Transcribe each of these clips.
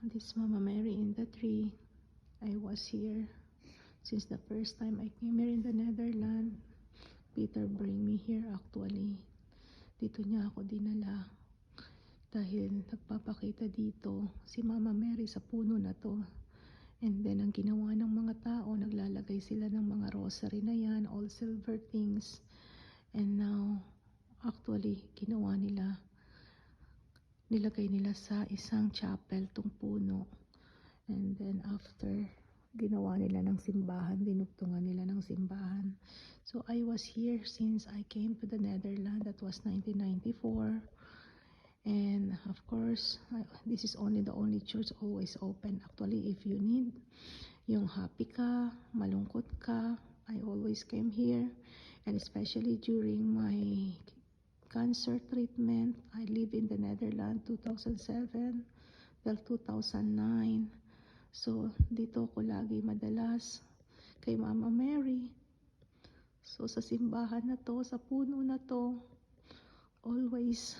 This Mama Mary in the tree. I was here since the first time I came here in the Netherlands. Peter bring me here actually. Dito niya ako dinala dahil nagpapakita dito si Mama Mary sa puno na to. And then ang ginawa ng mga tao, naglalagay sila ng mga rosary na yan, all silver things. And now, actually, ginawa nila, nilagay nila sa isang chapel tong puno. And then after, ginawa nila ng simbahan, dinugtungan nila ng simbahan. So I was here since I came to the Netherlands. That was 1994. And of course, this is the only church always open. Actually, if you need yung happy ka, malungkot ka, I always came here. And especially during my cancer treatment, I live in the Netherlands 2007 till 2009. So, dito ko lagi madalas kay Mama Mary. So, sa simbahan na to, sa puno na to, always,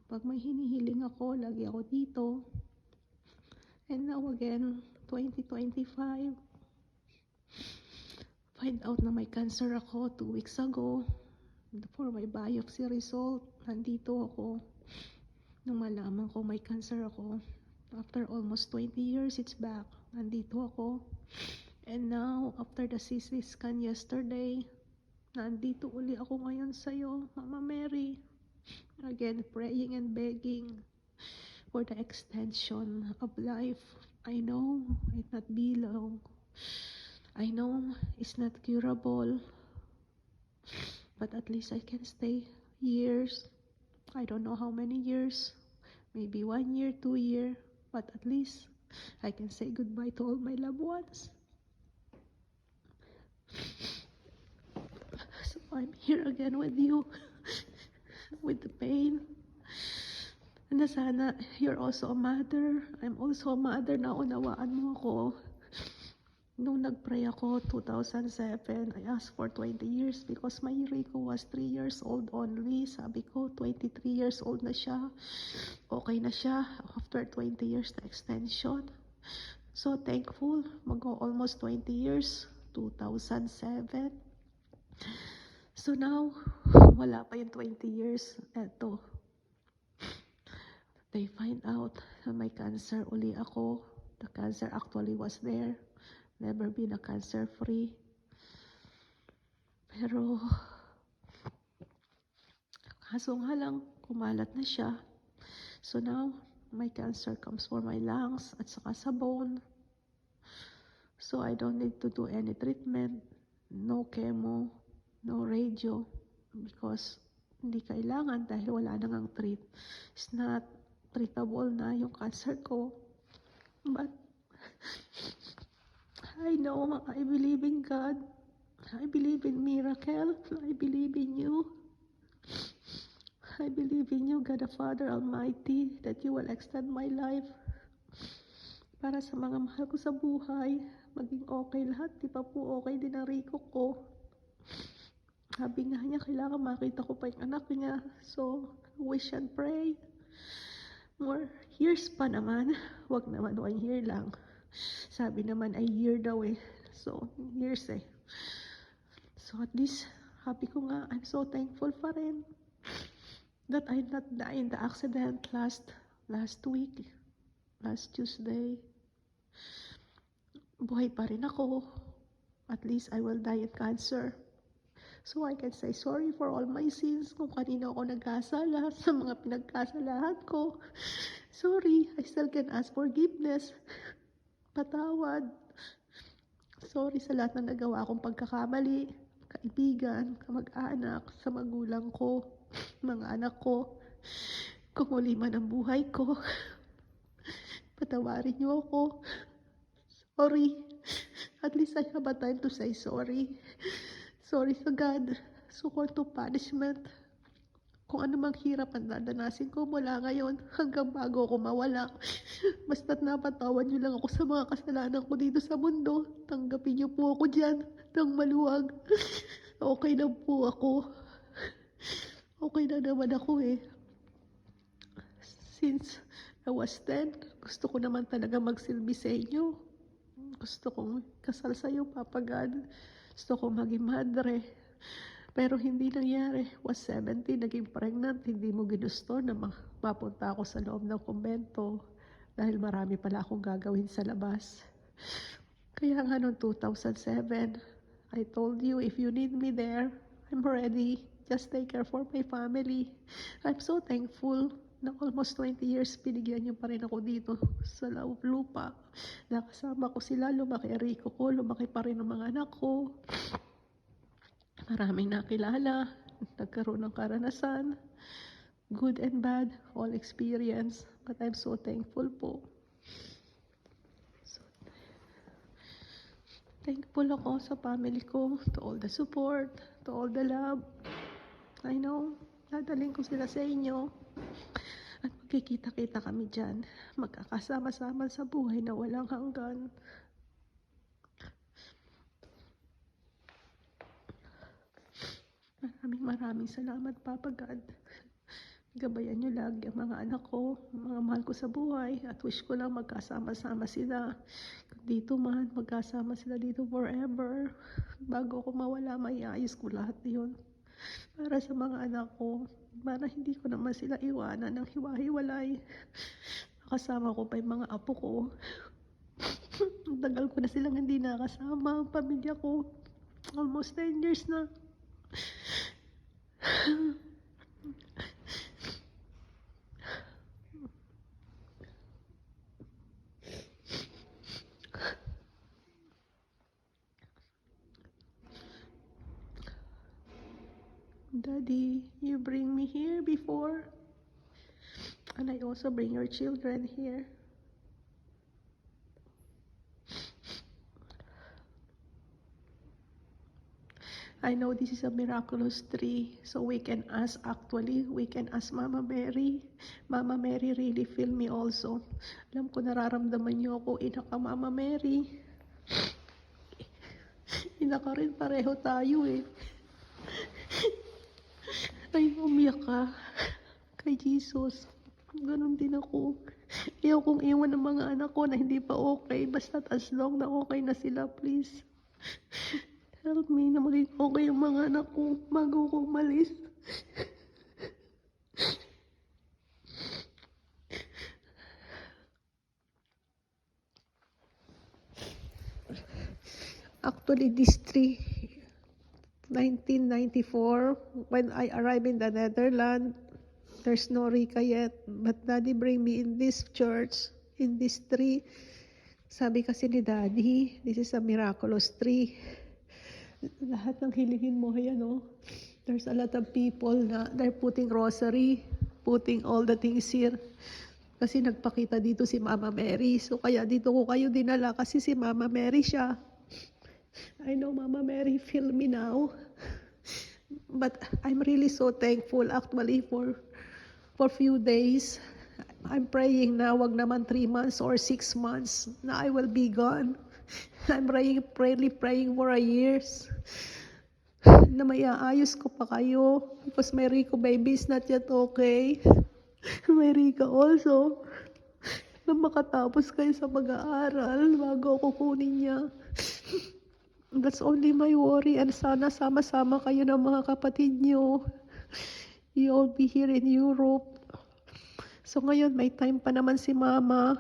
pag may hinihiling ako, lagi ako dito. And now again, 2025, find out na may cancer ako 2 weeks ago. For my biopsy result, nandito ako. Nung malaman ko may cancer ako, after almost 20 years, it's back. Nandito ako. And now, after the CT scan yesterday, nandito uli ako ngayon sa'yo, Mama Mary. Again, praying and begging for the extension of life. I know it not be long. I know it's not curable. But at least I can stay years. I don't know how many years. Maybe 1 year, 2 years. But at least I can say goodbye to all my loved ones. So I'm here again with you. With the pain. And sana you're also a mother. I'm also a mother na unawaan mo ako. Nung nagpray ako 2007, I asked for 20 years because my Rico was 3 years old only. Sabi ko, 23 years old na siya. Okay na siya after 20 years na extension. So thankful, mag-go almost 20 years, 2007. So now, wala pa yung 20 years. Eto, they find out na may cancer uli ako. The cancer actually was there. Never been a cancer-free. Pero, kaso nga lang, kumalat na siya. So now, my cancer comes for my lungs at saka sa bone. So I don't need to do any treatment. No chemo, no radio. Because hindi kailangan dahil wala nang treat. It's not treatable na yung cancer ko. But, I know, I believe in God. I believe in miracle. I believe in you. I believe in you, God the Father Almighty, that you will extend my life. Para sa mga mahal ko sa buhay, maging okay lahat. Di pa po okay din ang Rico ko. Sabi nga niya, kailangan makita ko pa yung anak niya. So, wish and pray. More years pa naman. Wag naman 1 year lang. Sabi naman ay year daw eh. So, years eh. So at least, happy ko nga. I'm so thankful pa rin that I not die in the accident last week. Last Tuesday. Buhay pa rin ako. At least I will die in cancer. So I can say sorry for all my sins kung kanino ako nagkasala sa mga pinagkasalahan ko. Sorry, I still can ask forgiveness. Patawad. Sorry sa lahat ng nagawa kong pagkakamali. Kaibigan, kamag-anak, sa magulang ko, mga anak ko. Kung uli man ang buhay ko. Patawarin niyo ako. Sorry. At least I have a time to say sorry. Sorry sa God. Support to punishment. Kung ano mang hirap ang dadanasin ko mula ngayon hanggang bago ako mawala. Basta't napatawad niyo lang ako sa mga kasalanan ko dito sa mundo. Tanggapin niyo po ako dyan ng maluwag. Okay na po ako. Okay na naman ako eh. Since I was 10, gusto ko naman talaga magsilbi sa inyo. Gusto kong kasal sa'yo, Papa God. Gusto kong maging madre. Pero hindi nangyari. Was 17, naging pregnant. Hindi mo ginusto na mapunta ako sa loob ng kumbento. Dahil marami pala akong gagawin sa labas. Kaya nga noong 2007, I told you, if you need me there, I'm ready. Just take care for my family. I'm so thankful na almost 20 years binigyan niyo pa rin ako dito sa lupa. Nakasama ko sila, lumaki Rico ko, lumaki pa rin ang mga anak ko. Maraming nakilala, nagkaroon ng karanasan, good and bad, all experience. But I'm so thankful po. Thankful ako sa family ko, to all the support, to all the love. I know, dadaling ko sila sa inyo. At magkikita-kita kami dyan. Magkakasama-sama sa buhay na walang hanggan. Maraming salamat, Papa God. Gabayan niyo lagi ang mga anak ko, ang mga mahal ko sa buhay. At wish ko lang magkasama-sama sila. Dito man, magkasama sila dito forever. Bago ako mawala, maiayos ko lahat yun. Para sa mga anak ko, para hindi ko naman sila iwanan ng hiwa-hiwalay. Nakasama ko pa yung mga apo ko. Tagal ko na silang hindi nakasama. Ang pamilya ko, almost 10 years na. Daddy, you bring me here before, and I also bring your children here. I know this is a miraculous tree, so we can ask Mama Mary. Mama Mary really feel me also. Alam ko nararamdaman niyo ako, inaka Mama Mary. Inaka rin, pareho tayo eh. Ay, umiyak ka kay Jesus. Ganon din ako. Ayaw kong iwan ng mga anak ko na hindi pa okay. Basta as long na okay na sila, please. Help me na maging okay yung mga anak ko bago ko umalis. Actually, this tree, 1994, when I arrived in the Netherlands, there's no Rika yet, but Daddy bring me in this church, in this tree. Sabi kasi ni Daddy, this is a miraculous tree. Lahat ng hilingin mo, yan oh. There's a lot of people na they're putting rosary, putting all the things here. Kasi nagpakita dito si Mama Mary. So kaya dito ko kayo dinala kasi si Mama Mary siya. I know Mama Mary feel me now. But I'm really so thankful actually for few days. I'm praying na wag naman 3 months or 6 months na I will be gone. I'm praying for a years na may aayos ko pa kayo because my Rico baby is not yet okay. My Rica also na makatapos kayo sa pag-aaral bago ako kunin niya. That's only my worry, and sana sama-sama kayo ng mga kapatid niyo. You all be here in Europe. So ngayon may time pa naman si Mama.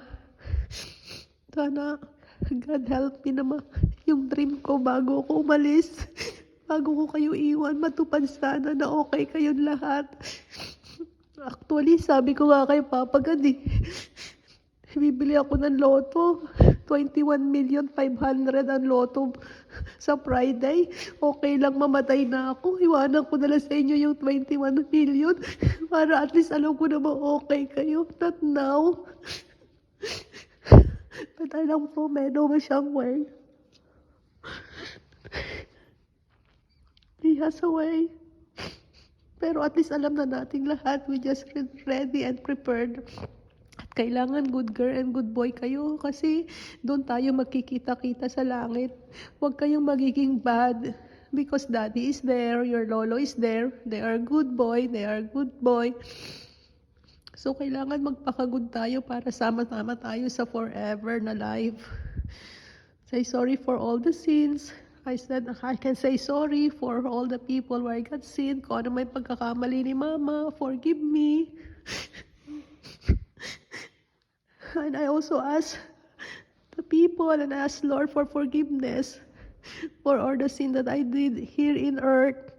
Sana God help me naman yung dream ko bago ako umalis. Bago ko kayo iwan, matupad sana na okay kayong lahat. Actually, sabi ko nga kay Papa God bibili ako ng loto. 21,500,000 ang loto sa Friday. Okay lang mamatay na ako. Iwanan ko na lang sa inyo yung 21 million para at least alam ko na ba okay kayo. Not now. But alam ko, meron mo siyang way. He has a way. Pero at least alam na nating lahat. We just ready and prepared. At kailangan good girl and good boy kayo kasi doon tayo magkikita-kita sa langit. Huwag kayong magiging bad because Daddy is there, your lolo is there. They are good boy, they are good boy. So, kailangan magpakagod tayo para sama-sama tayo sa forever na life. Say sorry for all the sins. I said I can say sorry for all the people where I got sin. Kung ano may pagkakamali ni Mama, forgive me. And I also ask the people and ask Lord for forgiveness for all the sin that I did here in earth.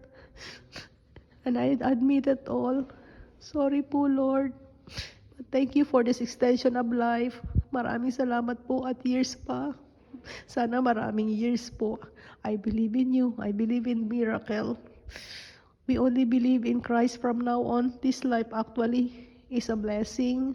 And I admit it all. Sorry po, Lord. But thank you for this extension of life. Maraming salamat po at years pa. Sana maraming years po. I believe in you. I believe in miracle. We only believe in Christ from now on. This life actually is a blessing.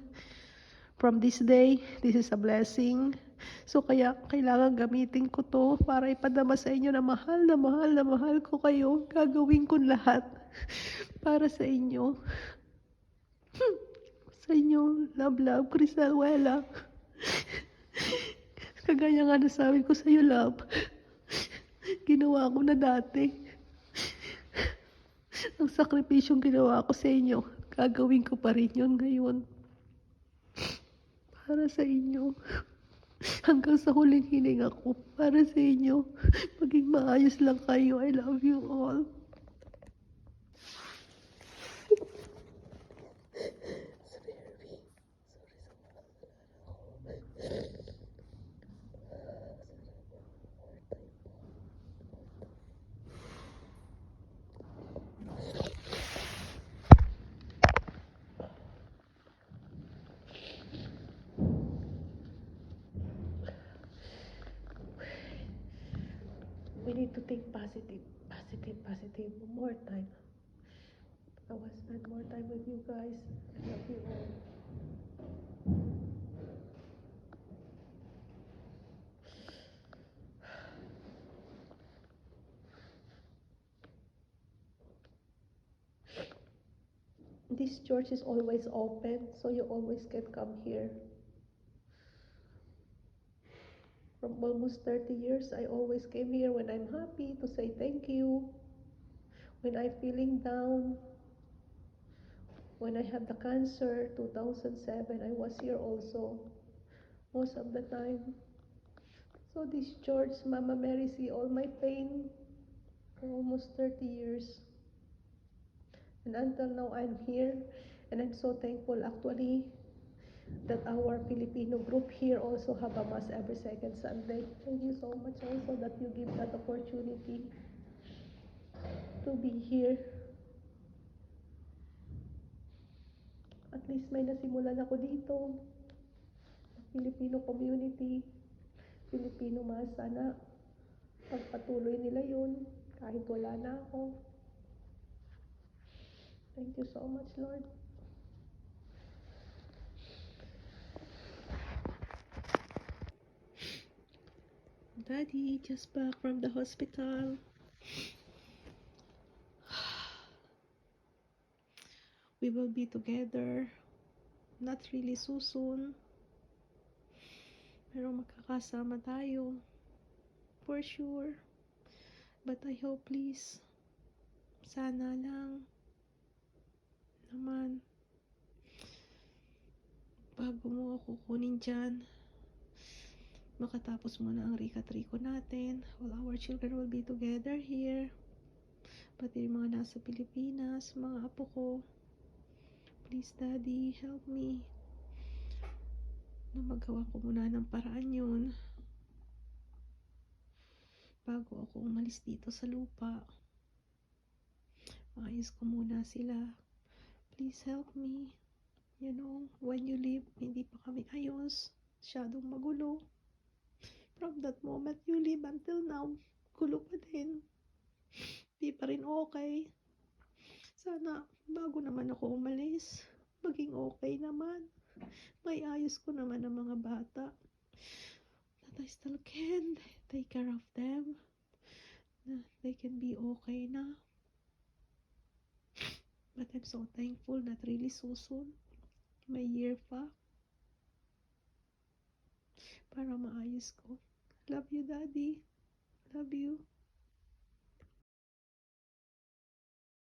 From this day, this is a blessing. So kaya kailangan gamitin ko to para ipadama sa inyo na mahal na mahal na mahal ko kayo. Gagawin ko lahat para sa inyo. Sa inyo, love, Crisaluela. Kagaya nga nasabi ko sa'yo, love. Ginawa ko na dati. Ang sakripisyong ginawa ko sa inyo, gagawin ko pa rin yun ngayon. Para sa inyo. Hanggang sa huling hininga ko, para sa inyo. Maging maayos lang kayo. I love you all. We need to think positive. One more time. I will spend more time with you guys. I love you all. This church is always open, so you always can come here. From almost 30 years, I always came here when I'm happy to say thank you. When I'm feeling down. When I had the cancer, 2007, I was here also. Most of the time. So this church, Mama Mary see all my pain for almost 30 years. And until now, I'm here. And I'm so thankful actually that our Filipino group here also have a mass every second Sunday. Thank you so much also that you give that opportunity to be here. At least may nasimulan ako dito. Filipino community, Filipino mass, sana pagpatuloy nila yun kahit wala na ako. Thank you so much, Lord. Daddy, just back from the hospital. We will be together. Not really so soon. Pero magkakasama tayo. For sure. But I hope please, sana lang naman bago mo ako kunin dyan, makatapos muna ang Rico natin. All our children will be together here. Pati yung mga nasa Pilipinas, mga apo ko. Please, Daddy, help me na magawa ko muna ng paraan yun bago ako umalis dito sa lupa. Maayos ko muna sila. Please help me. You know, when you leave, hindi pa kami ayos. Masyadong magulo. From that moment you leave until now, gulo pa din. Di pa rin okay. Sana, bago naman ako umalis, maging okay naman. May ayos ko naman ang mga bata. That I still can take care of them. Na they can be okay na. But I'm so thankful that really so soon. May year pa. Para maayos ko. Love you, Daddy. Love you.